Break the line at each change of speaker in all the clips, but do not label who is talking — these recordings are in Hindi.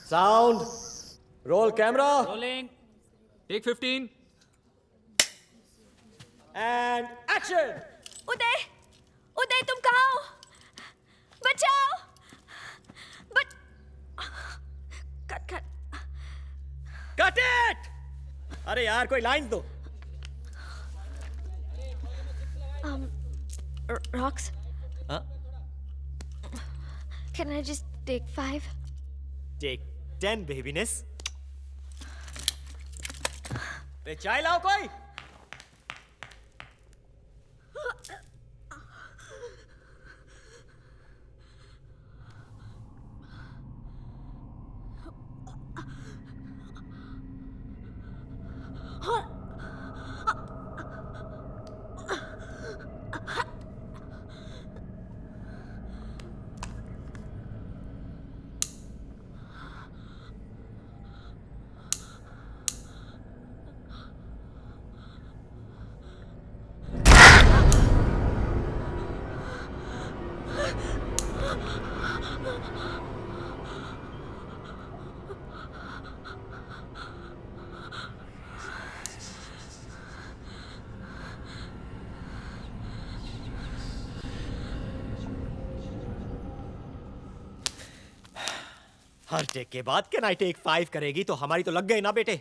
Sound. Roll camera.
Rolling. Take 15.
And action.
उदय, उदय तुम कहाँ हो? बचाओ! कट.
Cut it. अरे यार कोई लाइंस दो.
Rocks.
हाँ?
Can I just take 5?
Take 10 बेबीनेस. रे चाय लाओ कोई. हर टेक के बाद कैन आई टेक 5 करेगी तो हमारी तो लग गई ना बेटे.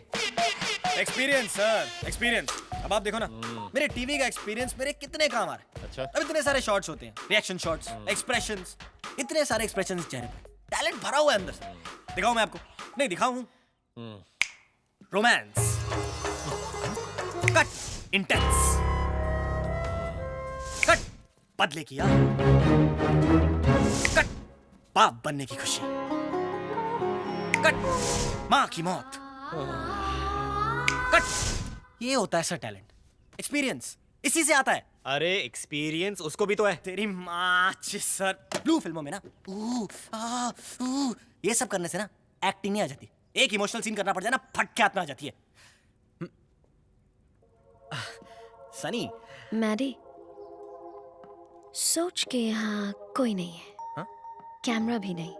Experience sir, experience. अब आप देखो ना, मेरे टीवी का एक्सपीरियंस मेरे कितने काम आ रहा है.
अच्छा.
अब इतने सारे शॉट्स होते हैं, रिएक्शन शॉट्स, एक्सप्रेशंस, इतने सारे एक्सप्रेशंस चेहरे पे. टैलेंट भरा हुआ है अंदर से. दिखाऊं मैं आपको? नहीं दिखाऊं. रोमांस, कट, इंटेंस, कट, बदले की याद, कट, बाप बनने की खुशी, कट, माँ की मौत, कट. ये होता है सर टैलेंट. एक्सपीरियंस इसी से आता है.
अरे एक्सपीरियंस उसको भी तो है.
तेरी माँ सर. ब्लू फिल्मों में ना ये सब करने से ना एक्टिंग नहीं आ जाती. एक इमोशनल सीन करना पड़ जाए ना, फट के हाथ में आ जाती है. सनी.
मैडी, सोच के यहाँ कोई नहीं है.
हाँ?
कैमरा भी नहीं.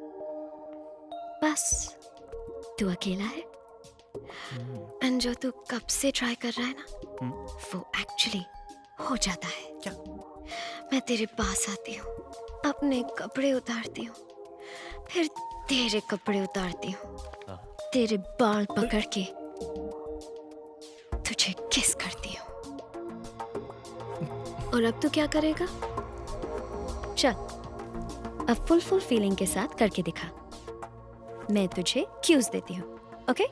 बस तू अकेला है एंड जो तू कब से ट्राई कर रहा है ना, वो एक्चुअली हो जाता है।
क्या?
मैं तेरे पास आती हूँ, अपने कपड़े उतारती हूँ, फिर तेरे कपड़े उतारती हूँ, तेरे बाल पकड़ के तुझे किस करती हूँ। और अब तू क्या करेगा? चल, अब फुल फीलिंग के साथ करके दिखा। मैं तुझे क्यूज देती हूँ, ओके?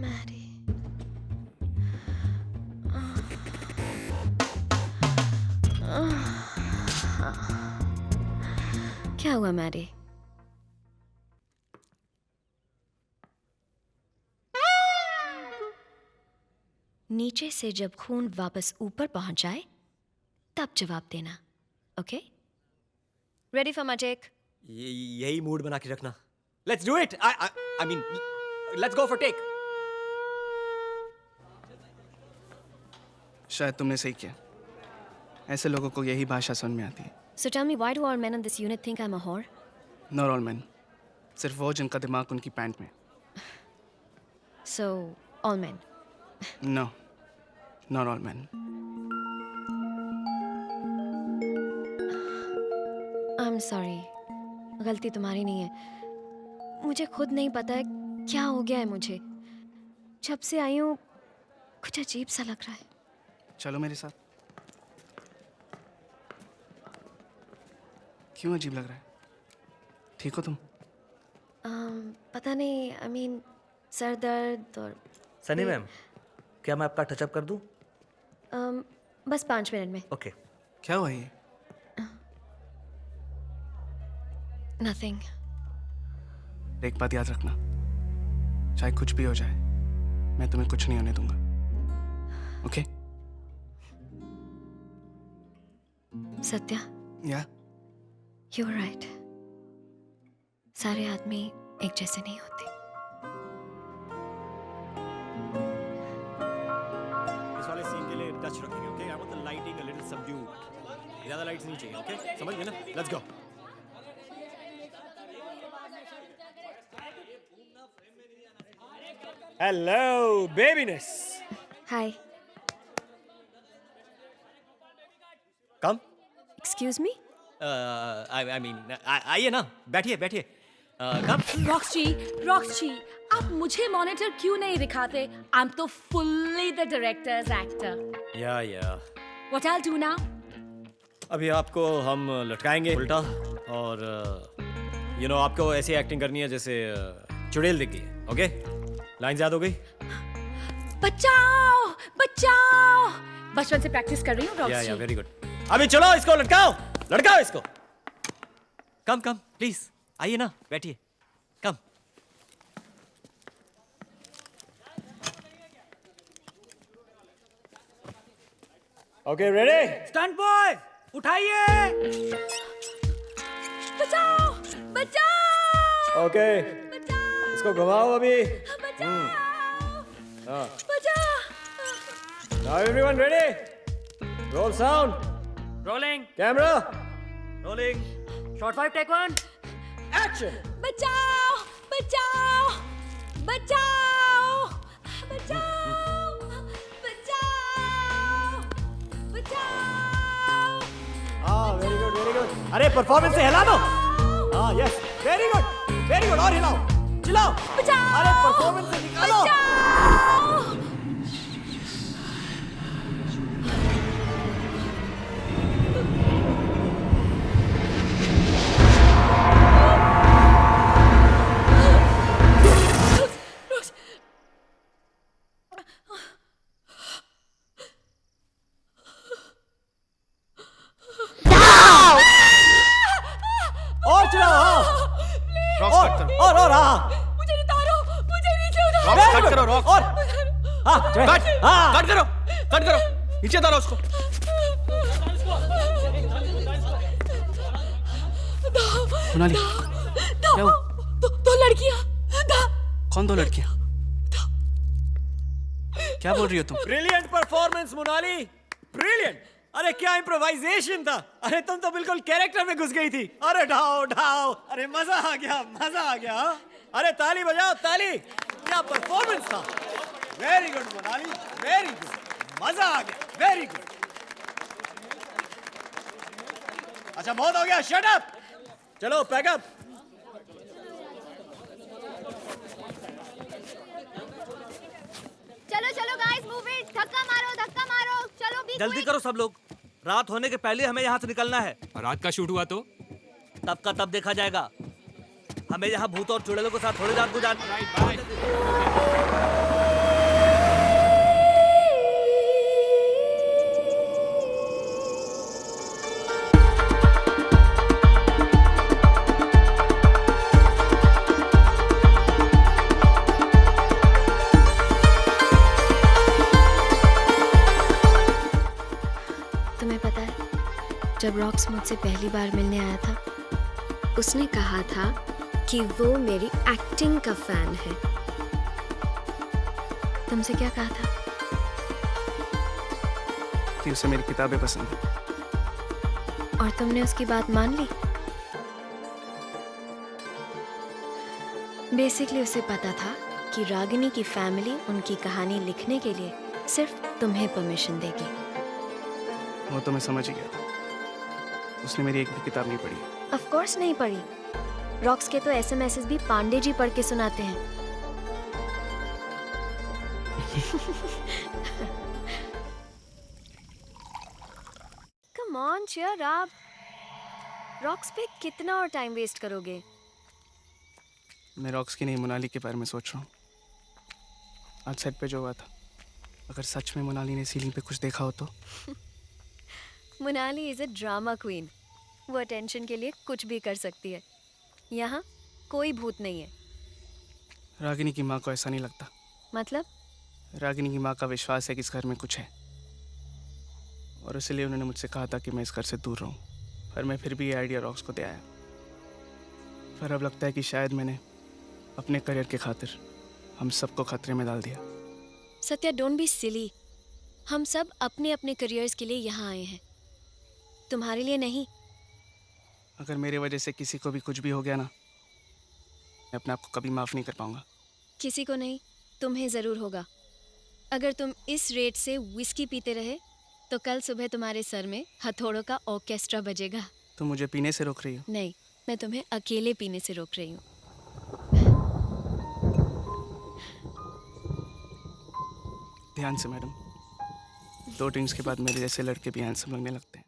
मैरी, क्या हुआ मैरी? नीचे से जब खून वापस ऊपर पहुंच जाए तब जवाब देना, okay? Ready for my take?
यही मूड बना के रखना। Let's do it. I mean let's go for take.
शायद तुमने सही किया। ऐसे लोगों को यही भाषा समझ में आती है।
So tell me, why do all men on this unit think I'm a whore?
Not all men. सिर्फ वो जिनका दिमाग उनकी पैंट में।
So, all men.
No, not all men.
I'm sorry. गलती तुम्हारी नहीं है। मुझे खुद नहीं पता है क्या हो गया है मुझे। जब से आई हूँ कुछ अजीब सा लग रहा है।
चलो मेरे साथ। क्यों अजीब लग रहा है? ठीक हो तुम?
पता नहीं, I mean, सर दर्द और
सनी मैम, क्या मैं आपका टचअप कर दूं?
बस 5 मिनट में।
ओके।
क्या हुआ ये?
Nothing.
एक बात याद रखना, चाहे कुछ भी हो जाए, मैं तुम्हें कुछ नहीं होने दूंगा। ओके?
सत्या,
या?
you were right. सारे आदमी एक जैसे नहीं होते।
इस वाले सीन के लिए टच रखेंगे, okay? I want the lighting a little subdued. ज्यादा लाइट्स नहीं चाहिए, ओके? समझ गए ना? Let's go. हेलो बेबीनेस।
Hi.
Come.
Excuse me?
I mean आइए ना, बैठिए बैठिए। कम।
रॉक्सी, आप मुझे मॉनिटर क्यों नहीं दिखाते? आई एम तो फुल्ली द डायरेक्टर्स एक्टर।
या
व्हाट आई डू नाउ?
अभी आपको हम लटकाएंगे उल्टा और यू नो आपको ऐसी एक्टिंग करनी है जैसे चुड़ैल दिख गई है, ओके? लाइन याद हो गई?
बचाओ बचाओ, बचपन से प्रैक्टिस कर रही हूँ रॉक्सी।
या वेरी गुड। अभी चलो इसको लटकाओ, लटकाओ इसको। कम कम प्लीज, आइए ना, बैठिए। Come. Okay ready?
Stunt boy, उठाइए।
बचाओ बचाओ
ओके
बचाओ
इसको घुमाओ अभी।
बचाओ
हाँ।
बचाओ।
Now everyone ready? Roll sound.
Rolling,
Camera.
Rolling. Shot 5 take 1।
Action.
बचाओ बचाओ बचाओ बचाओ बचाओ बचाओ।
हाँ वेरी गुड वेरी गुड। अरे परफॉर्मेंस से हिला दो। हाँ यस वेरी गुड और हिलाओ, चिल्लाओ।
बचाओ।
अरे परफॉर्मेंस से निकालो।
बचाओ।
और चिल्लाओ। हाँ
रॉक्स कट करो।
और हाँ।
मुझे उतारो, मुझे नीचे उतारो।
रॉक्स कट करो, रॉक्स।
और हाँ हाँ
कट करो, नीचे उतारो उसको। मोनाली, क्या हुआ?
दो लड़कियां।
कौन दो लड़कियां? क्या बोल रही हो तुम?
Brilliant performance Monali, brilliant. अरे क्या इम्प्रोवाइजेशन था। अरे तुम तो बिल्कुल कैरेक्टर में घुस गई थी। अरे ढाओ ढाओ, अरे मजा आ गया, मजा आ गया। हाँ? अरे ताली बजाओ ताली, क्या परफॉर्मेंस था। Very good Monali, very good, मजा आ गया, वेरी गुड। अच्छा बहुत हो गया, शट अप, चलो पैकअप।
चलो चलो गाइस, मूव इट, धक्का मारो, चलो बी
जल्दी करो सब लोग, रात होने के पहले हमें यहाँ से निकलना है।
और रात का शूट हुआ तो
तब का तब देखा जाएगा। हमें यहाँ भूत और चुड़ैलों के साथ थोड़ी रात गुजारनी।
तुम्हें पता है, जब रॉक्स मुझसे पहली बार मिलने आया था, उसने कहा था कि वो मेरी एक्टिंग का फैन है। तुमसे क्या कहा था?
कि उसे मेरी किताबें पसंद है।
और तुमने उसकी बात मान ली? बेसिकली उसे पता था कि रागिनी की फैमिली उनकी कहानी लिखने के लिए सिर्फ तुम्हें परमिशन देगी।
वो तो मैं समझ ही गया था। उसने मेरी एक भी किताब नहीं पढ़ी।
ऑफ कोर्स नहीं पढ़ी। रॉक्स के तो एसएमएसेस भी पांडे जी पढ़ के सुनाते हैं। Come on, cheer up. Rocks पे कितना और टाइम वेस्ट करोगे?
मैं रॉक्स की नहीं, मोनाली के बारे में सोच रहा हूँ। आज सेट पे जो हुआ था, अगर सच में मोनाली ने सीलिंग पे कुछ देखा हो तो।
Monali is a drama queen. वो अटेंशन के लिए कुछ भी कर सकती है। यहाँ कोई भूत नहीं है।
रागिनी की माँ को ऐसा नहीं लगता।
मतलब?
रागिनी की माँ का विश्वास है कि इस घर में कुछ है, और इसलिए उन्होंने मुझसे कहा था कि मैं इस घर से दूर रहूं। पर मैं फिर भी ये आइडिया रॉक्स को दे आया। पर अब लगता है कि शायद मैंने अपने करियर के खातिर हम सबको खतरे में डाल दिया।
Satya, don't be silly. हम सब अपने अपने करियर्स के लिए यहाँ आए हैं, तुम्हारे लिए नहीं।
अगर मेरे वजह से किसी को भी कुछ भी हो गया ना, मैं अपने आप को कभी माफ़ नहीं कर पाऊंगा।
किसी को नहीं, तुम्हें ज़रूर होगा। अगर तुम इस रेट से विस्की पीते रहे तो कल सुबह तुम्हारे सर में हथौड़ों का ऑर्केस्ट्रा बजेगा।
तुम मुझे पीने से रोक रही हो?
नहीं, मैं तुम्हें अकेले पीने से रोक रही हूँ।
ध्यान से मैडम, 2 ड्रिंक्स के बाद मेरे जैसे लड़के भी हैंडसम लगने लगते हैं।